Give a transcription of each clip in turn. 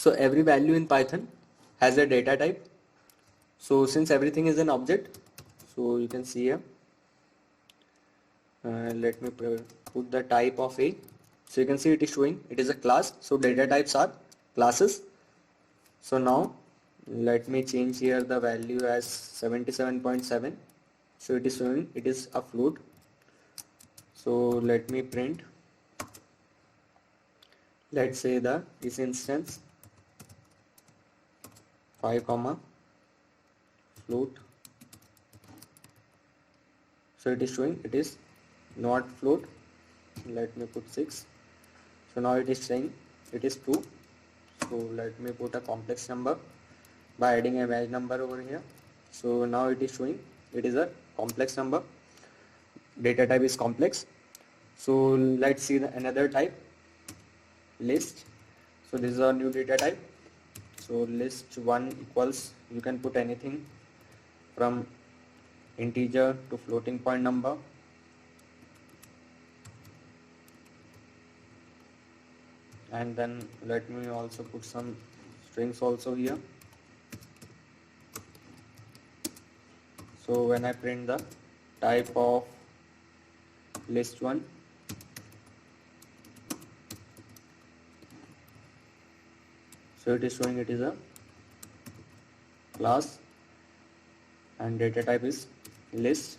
So every value in Python has a data type. So since everything is an object, so you can see here, let me put the type of A. So you can see it is showing it is a class. So data types are classes. So now let me change here the value as 77.7. So it is showing it is a float. So let me print, let's say the is instance 5 comma float. So it is showing it is not float. Let me put 6. So now it is saying it is true. So let me put a complex number by adding a match number over here. So now it is showing it is a complex number. Data type is complex. So let's see another type, list. So this is our new data type. So list 1 equals, you can put anything from integer to floating point number. And then let me also put some strings also here. So when I print the type of list 1, so it is showing it is a class and data type is list.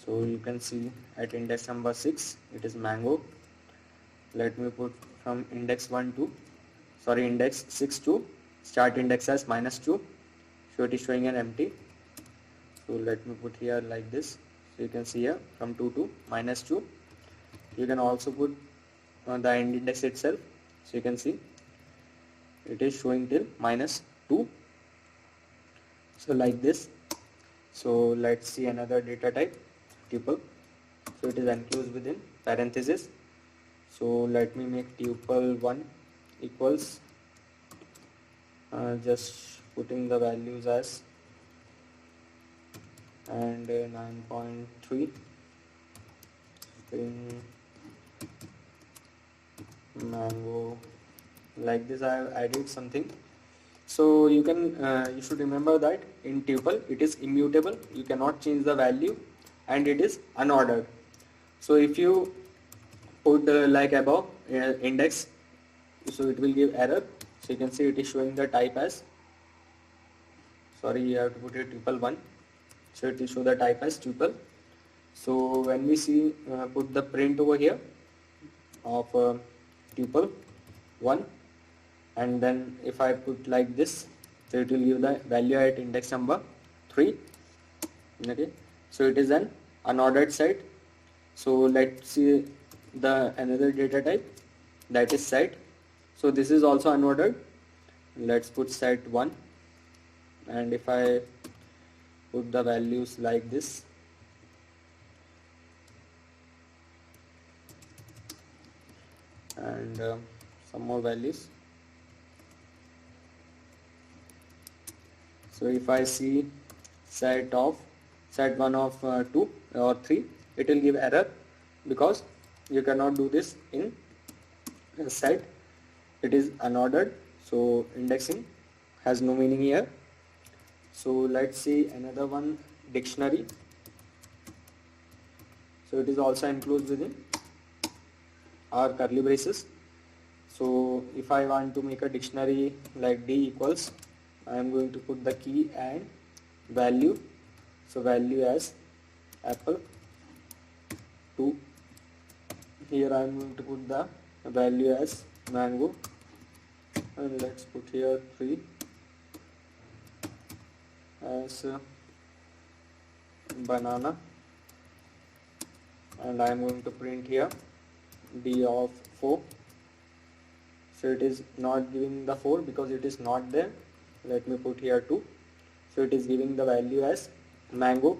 So you can see at index number 6 it is mango. Let me put from index 6 to start index as -2. So it is showing an empty. So let me put here like this. So you can see here from 2 to -2. You can also put the end index itself. So you can see it is showing till -2. So like this. So let's see another data type, tuple. So it is enclosed within parenthesis. So let me make tuple 1 equals, just putting the values as and 9.3 string mango. Like this I have added something. So you can you should remember that in tuple it is immutable, you cannot change the value, and it is unordered. So if you put like above index, so it will give error. So you can see it is showing the type as, sorry, you have to put it tuple 1. So it will show the type as tuple. So when we see put the print over here of tuple 1, and then if I put like this, so it will give the value at index number 3. Okay, so it is an unordered set. So let's see the another data type, that is set. So this is also unordered. Let's put set 1, and if I put the values like this, and some more values. So if I see set 1 of 2 or 3, it will give error because you cannot do this in set. It is unordered, so indexing has no meaning here. So let's see another one, dictionary. So it is also enclosed within our curly braces. So if I want to make a dictionary like D equals, I am going to put the key and value. So value as apple 2. Here I am going to put the value as mango, and let's put here 3 as banana, and I am going to print here D of 4. So it is not giving the 4 because it is not there. Let me put here 2. So it is giving the value as mango.